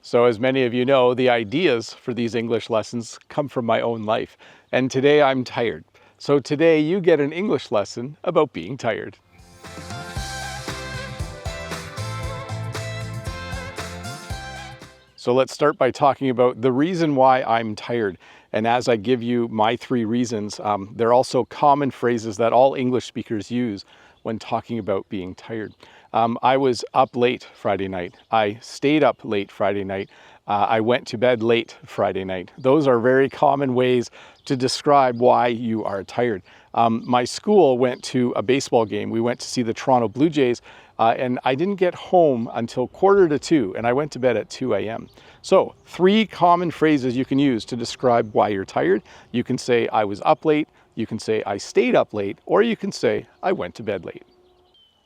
So as many of you know, the ideas for these English lessons come from my own life. And today I'm tired. So today you get an English lesson about being tired. So let's start by talking about the reason why I'm tired. And as I give you my 3 reasons, they're also common phrases that all English speakers use when talking about being tired. I was up late Friday night. I stayed up late Friday night. I went to bed late Friday night. Those are very common ways to describe why you are tired. My school went to a baseball game. We went to see the Toronto Blue Jays, and I didn't get home until 1:45, and I went to bed at 2 a.m. So 3 common phrases you can use to describe why you're tired. You can say, I was up late, you can say, I stayed up late, or you can say, I went to bed late.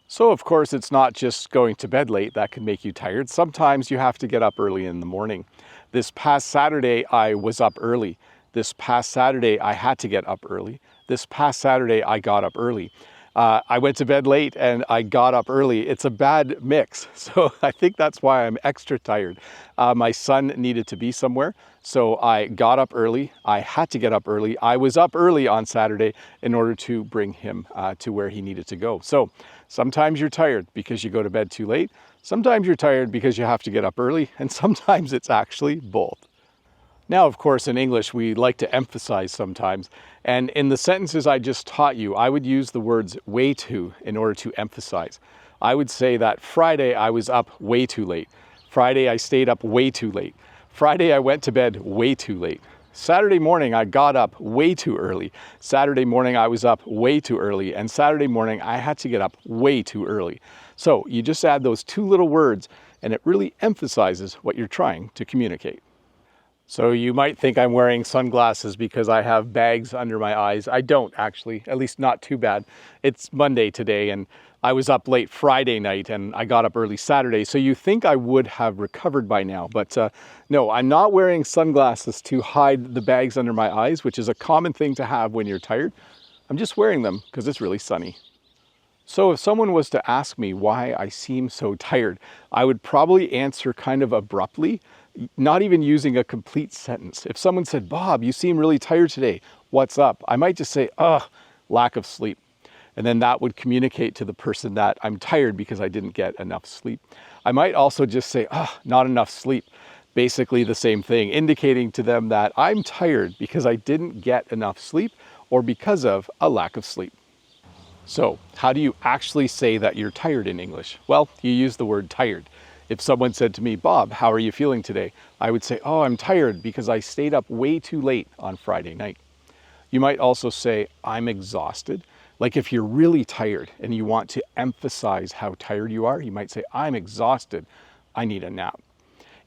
So of course, it's not just going to bed late that can make you tired. Sometimes you have to get up early in the morning. This past Saturday, I was up early. This past Saturday, I had to get up early. This past Saturday, I got up early. I went to bed late and I got up early. It's a bad mix. So I think that's why I'm extra tired. My son needed to be somewhere. So I got up early. I had to get up early. I was up early on Saturday in order to bring him to where he needed to go. So sometimes you're tired because you go to bed too late. Sometimes you're tired because you have to get up early. And sometimes it's actually both. Now, of course, in English, we like to emphasize sometimes. And in the sentences I just taught you, I would use the words way to in order to emphasize. I would say that Friday I was up way too late. Friday I stayed up way too late. Friday I went to bed way too late. Saturday morning I got up way too early. Saturday morning I was up way too early. And Saturday morning I had to get up way too early. So you just add those 2 little words and it really emphasizes what you're trying to communicate. So you might think I'm wearing sunglasses because I have bags under my eyes. I don't actually, at least not too bad. It's Monday today and I was up late Friday night and I got up early Saturday. So you think I would have recovered by now, but no, I'm not wearing sunglasses to hide the bags under my eyes, which is a common thing to have when you're tired. I'm just wearing them because it's really sunny. So if someone was to ask me why I seem so tired, I would probably answer kind of abruptly, not even using a complete sentence. If someone said, Bob, you seem really tired today. What's up? I might just say, lack of sleep. And then that would communicate to the person that I'm tired because I didn't get enough sleep. I might also just say, not enough sleep. Basically the same thing, indicating to them that I'm tired because I didn't get enough sleep or because of a lack of sleep. So how do you actually say that you're tired in English? Well, you use the word tired. If someone said to me, Bob, how are you feeling today? I would say, I'm tired because I stayed up way too late on Friday night. You might also say, I'm exhausted. Like if you're really tired and you want to emphasize how tired you are, you might say, I'm exhausted. I need a nap.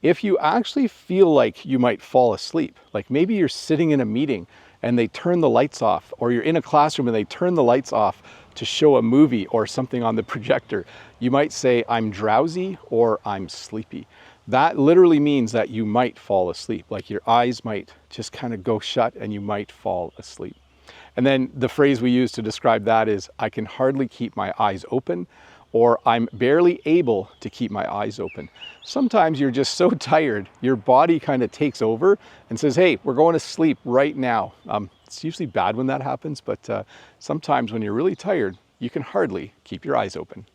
If you actually feel like you might fall asleep, like maybe you're sitting in a meeting and they turn the lights off, or you're in a classroom and they turn the lights off to show a movie or something on the projector, you might say, I'm drowsy or I'm sleepy. That literally means that you might fall asleep, like your eyes might just kind of go shut and you might fall asleep. And then the phrase we use to describe that is, I can hardly keep my eyes open, or I'm barely able to keep my eyes open. Sometimes you're just so tired, your body kind of takes over and says, hey, we're going to sleep right now. It's usually bad when that happens, but sometimes when you're really tired, you can hardly keep your eyes open.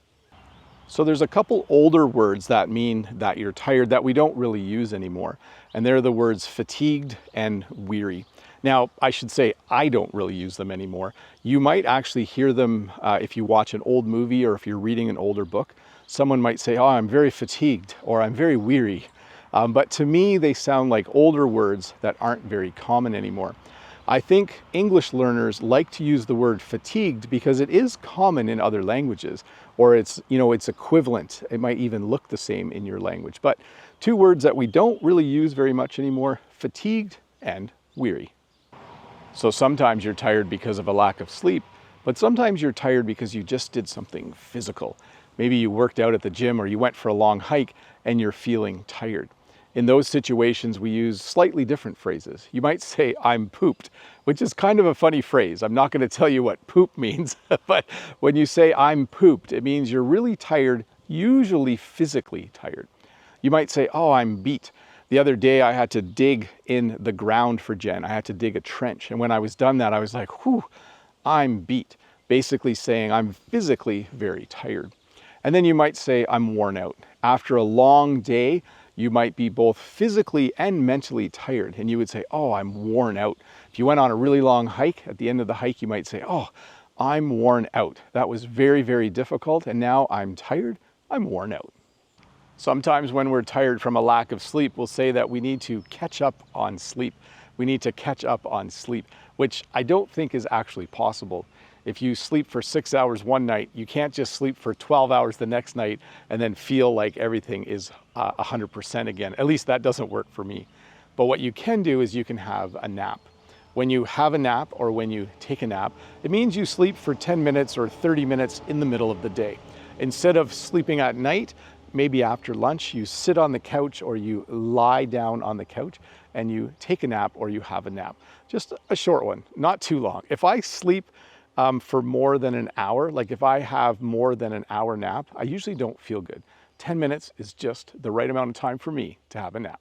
So there's a couple older words that mean that you're tired that we don't really use anymore. And they're the words fatigued and weary. Now, I should say I don't really use them anymore. You might actually hear them if you watch an old movie or if you're reading an older book. Someone might say, I'm very fatigued or I'm very weary. But to me, they sound like older words that aren't very common anymore. I think English learners like to use the word fatigued because it is common in other languages, or it's equivalent. It might even look the same in your language. But 2 words that we don't really use very much anymore, fatigued and weary. So sometimes you're tired because of a lack of sleep, but sometimes you're tired because you just did something physical. Maybe you worked out at the gym or you went for a long hike and you're feeling tired. In those situations, we use slightly different phrases. You might say, I'm pooped, which is kind of a funny phrase. I'm not going to tell you what poop means, but when you say I'm pooped, it means you're really tired, usually physically tired. You might say, oh, I'm beat. The other day I had to dig in the ground for Jen. I had to dig a trench. And when I was done that, I was like, whew, I'm beat. Basically saying I'm physically very tired. And then you might say, I'm worn out. After a long day, you might be both physically and mentally tired. And you would say, oh, I'm worn out. If you went on a really long hike, at the end of the hike, you might say, oh, I'm worn out. That was very, very difficult. And now I'm tired. I'm worn out. Sometimes when we're tired from a lack of sleep, we'll say that we need to catch up on sleep. We need to catch up on sleep, which I don't think is actually possible. If you sleep for 6 hours one night, you can't just sleep for 12 hours the next night and then feel like everything is 100% again. At least that doesn't work for me. But what you can do is you can have a nap. When you have a nap or when you take a nap, it means you sleep for 10 minutes or 30 minutes in the middle of the day. Instead of sleeping at night, maybe after lunch, you sit on the couch or you lie down on the couch and you take a nap or you have a nap. Just a short one, not too long. If I sleep for more than an hour, like if I have more than an hour nap, I usually don't feel good. 10 minutes is just the right amount of time for me to have a nap.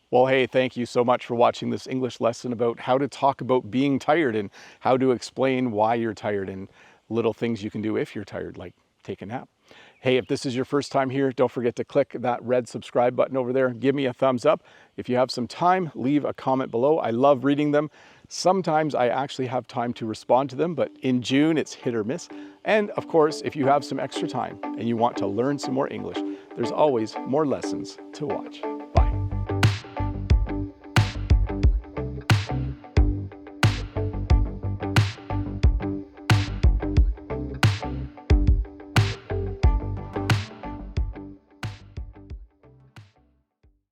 Well, hey, thank you so much for watching this English lesson about how to talk about being tired and how to explain why you're tired and little things you can do if you're tired, like take a nap. Hey, if this is your first time here, don't forget to click that red subscribe button over there. Give me a thumbs up. If you have some time, leave a comment below. I love reading them. Sometimes I actually have time to respond to them, but in June it's hit or miss. And of course, if you have some extra time and you want to learn some more English, there's always more lessons to watch.